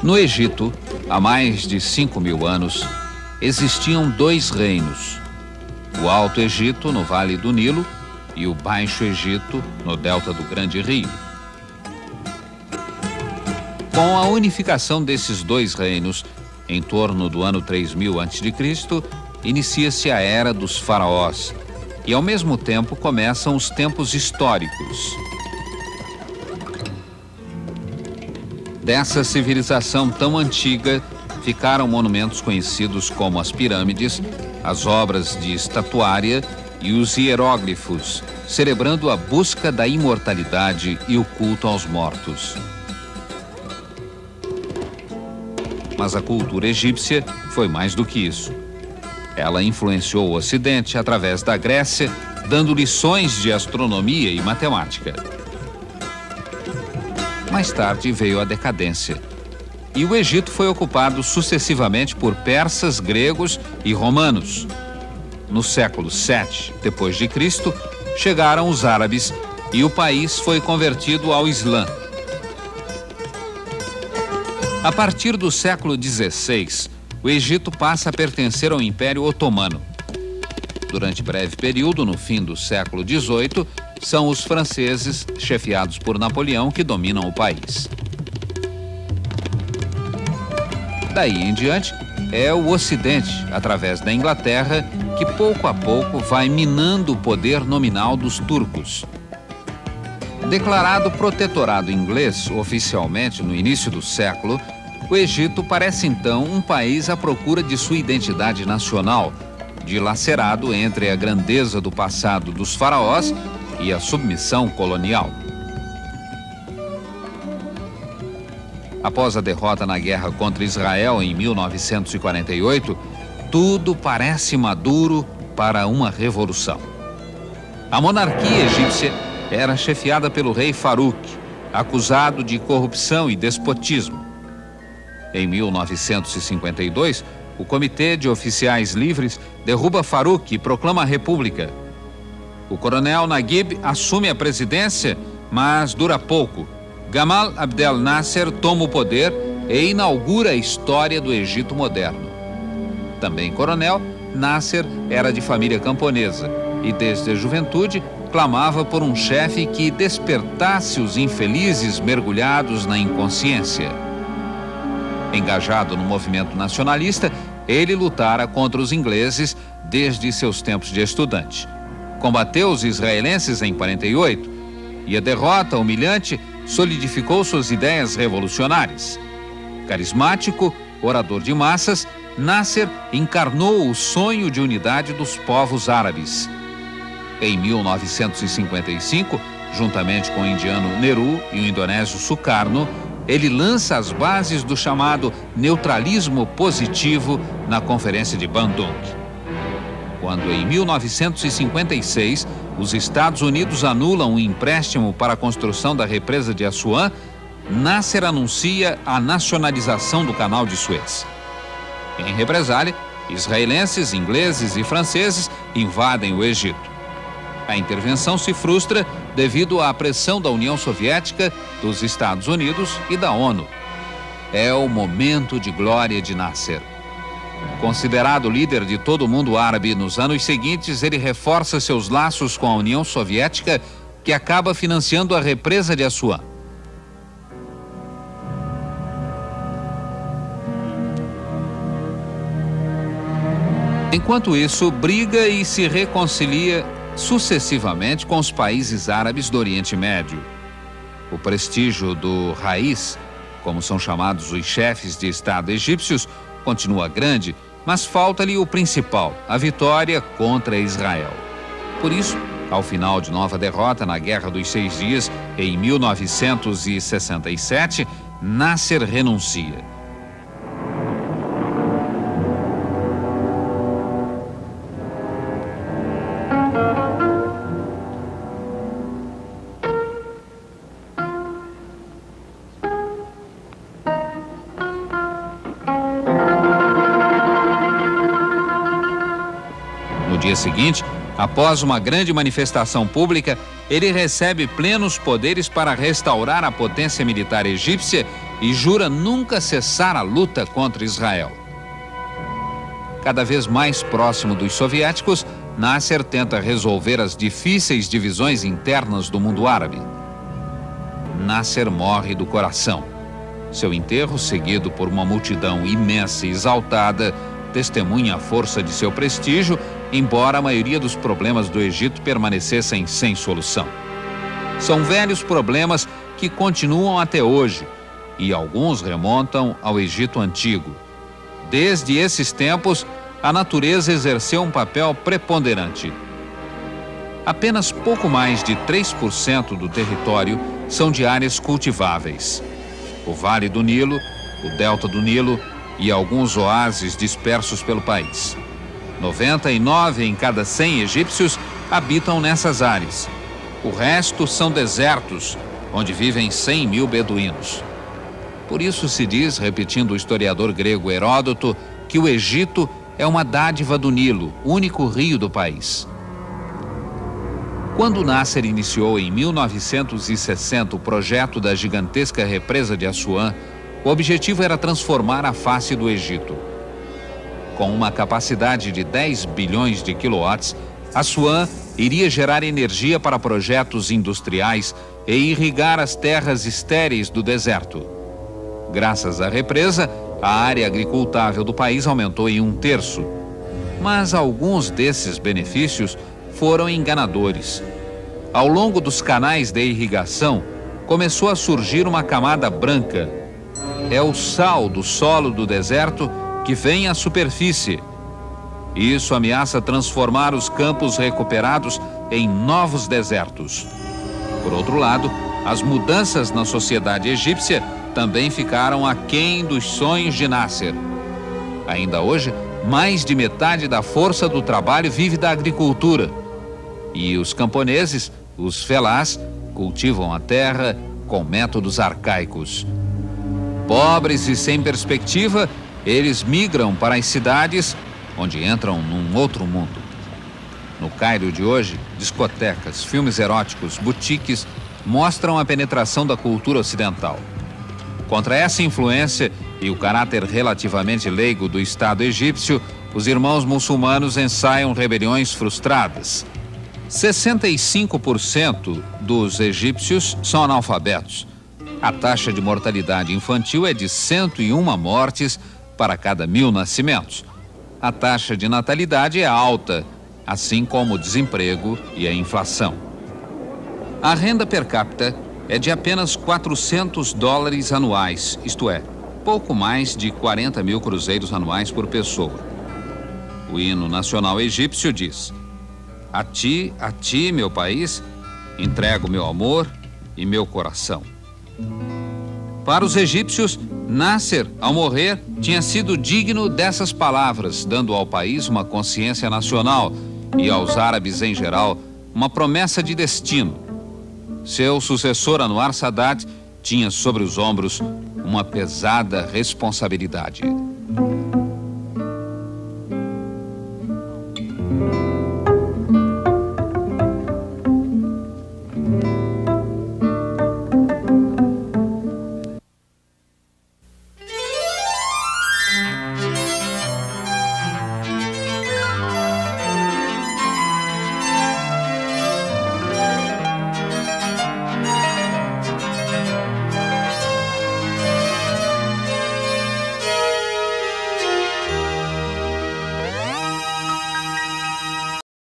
No Egito, há mais de 5.000 anos, existiam dois reinos: o Alto Egito, no Vale do Nilo, e o Baixo Egito, no delta do Grande Rio. Com a unificação desses dois reinos, em torno do ano 3000 a.C., inicia-se a Era dos Faraós e, ao mesmo tempo, começam os tempos históricos. Dessa civilização tão antiga, ficaram monumentos conhecidos como as pirâmides, as obras de estatuária e os hieróglifos, celebrando a busca da imortalidade e o culto aos mortos. Mas a cultura egípcia foi mais do que isso. Ela influenciou o Ocidente através da Grécia, dando lições de astronomia e matemática. Mais tarde veio a decadência, e o Egito foi ocupado sucessivamente por persas, gregos e romanos. No século VII d.C., chegaram os árabes e o país foi convertido ao Islã. A partir do século XVI, o Egito passa a pertencer ao Império Otomano. Durante breve período, no fim do século XVIII, são os franceses, chefiados por Napoleão, que dominam o país. Daí em diante, é o Ocidente, através da Inglaterra, que pouco a pouco vai minando o poder nominal dos turcos. Declarado protetorado inglês oficialmente no início do século, o Egito parece então um país à procura de sua identidade nacional, dilacerado entre a grandeza do passado dos faraós e a submissão colonial. Após a derrota na guerra contra Israel em 1948, tudo parece maduro para uma revolução. A monarquia egípcia era chefiada pelo rei Farouk, acusado de corrupção e despotismo. Em 1952, o Comitê de Oficiais Livres derruba Farouk e proclama a República. O coronel Naguib assume a presidência, mas dura pouco. Gamal Abdel Nasser toma o poder e inaugura a história do Egito moderno. Também coronel, Nasser era de família camponesa e desde a juventude clamava por um chefe que despertasse os infelizes mergulhados na inconsciência. Engajado no movimento nacionalista, ele lutara contra os ingleses desde seus tempos de estudante. Combateu os israelenses em 48 e a derrota humilhante solidificou suas ideias revolucionárias. Carismático, orador de massas, Nasser encarnou o sonho de unidade dos povos árabes. Em 1955, juntamente com o indiano Nehru e o indonésio Sukarno, ele lança as bases do chamado neutralismo positivo na Conferência de Bandung. Quando, em 1956, os Estados Unidos anulam um empréstimo para a construção da represa de Assuã, Nasser anuncia a nacionalização do Canal de Suez. Em represália, israelenses, ingleses e franceses invadem o Egito. A intervenção se frustra devido à pressão da União Soviética, dos Estados Unidos e da ONU. É o momento de glória de Nasser. Considerado líder de todo o mundo árabe nos anos seguintes, ele reforça seus laços com a União Soviética, que acaba financiando a represa de Assuã. Enquanto isso, briga e se reconcilia sucessivamente com os países árabes do Oriente Médio. O prestígio do Raiz, como são chamados os chefes de Estado egípcios, continua grande, mas falta-lhe o principal, a vitória contra Israel. Por isso, ao final de nova derrota na Guerra dos 6 Dias, em 1967, Nasser renuncia. No dia seguinte, após uma grande manifestação pública, ele recebe plenos poderes para restaurar a potência militar egípcia e jura nunca cessar a luta contra Israel. Cada vez mais próximo dos soviéticos, Nasser tenta resolver as difíceis divisões internas do mundo árabe. Nasser morre do coração. Seu enterro, seguido por uma multidão imensa e exaltada, testemunha a força de seu prestígio, embora a maioria dos problemas do Egito permanecessem sem solução. São velhos problemas que continuam até hoje, e alguns remontam ao Egito Antigo. Desde esses tempos, a natureza exerceu um papel preponderante. Apenas pouco mais de 3% do território são de áreas cultiváveis. O Vale do Nilo, o Delta do Nilo e alguns oásis dispersos pelo país. 99 em cada 100 egípcios habitam nessas áreas. O resto são desertos, onde vivem 100 mil beduínos. Por isso se diz, repetindo o historiador grego Heródoto, que o Egito é uma dádiva do Nilo, único rio do país. Quando Nasser iniciou em 1960 o projeto da gigantesca represa de Assuã, o objetivo era transformar a face do Egito. Com uma capacidade de 10 bilhões de quilowatts, Assuã iria gerar energia para projetos industriais e irrigar as terras estéreis do deserto. Graças à represa, a área agricultável do país aumentou em 1/3. Mas alguns desses benefícios foram enganadores. Ao longo dos canais de irrigação, começou a surgir uma camada branca. É o sal do solo do deserto que vem à superfície. Isso ameaça transformar os campos recuperados em novos desertos. Por outro lado, as mudanças na sociedade egípcia também ficaram aquém dos sonhos de Nasser. Ainda hoje, mais de metade da força do trabalho vive da agricultura. E os camponeses, os felás, cultivam a terra com métodos arcaicos. Pobres e sem perspectiva, eles migram para as cidades, onde entram num outro mundo. No Cairo de hoje, discotecas, filmes eróticos, boutiques mostram a penetração da cultura ocidental. Contra essa influência e o caráter relativamente leigo do Estado egípcio, os irmãos muçulmanos ensaiam rebeliões frustradas. 65% dos egípcios são analfabetos. A taxa de mortalidade infantil é de 101 mortes para cada 1000 nascimentos. A taxa de natalidade é alta, assim como o desemprego e a inflação. A renda per capita é de apenas $400 anuais, isto é, pouco mais de 40 mil cruzeiros anuais por pessoa. O hino nacional egípcio diz: a ti, meu país, entrego meu amor e meu coração. Para os egípcios, Nasser, ao morrer, tinha sido digno dessas palavras, dando ao país uma consciência nacional e aos árabes em geral uma promessa de destino. Seu sucessor, Anwar Sadat, tinha sobre os ombros uma pesada responsabilidade.